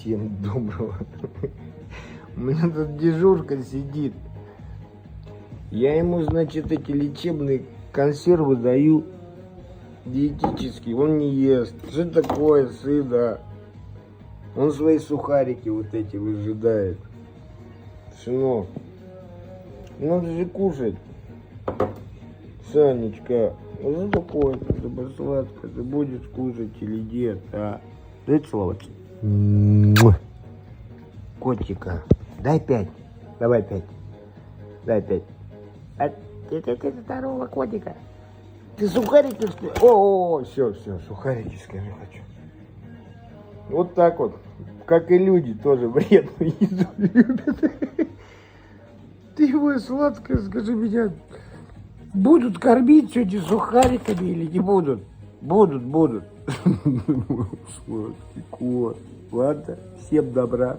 Всем доброго. У меня тут дежурка сидит. Я ему, значит, эти лечебные консервы даю диетические. Он не ест. Что такое сыда? Он свои сухарики вот эти выжидает. Сынок, надо же кушать. Санечка, что такое? Сладко, ты будешь кушать или нет, а? Дай целоваться. Котика, дай 5. Давай 5. Дай 5. Это здорового котика. Ты сухарики, что ли? О, все, сухарики, скажи, хочу. Вот так вот, как и люди, тоже вредную еду любят. Ты его сладкое, скажи, меня будут кормить сегодня сухариками или не будут? Будут. Сладкий кот. Ладно, всем добра.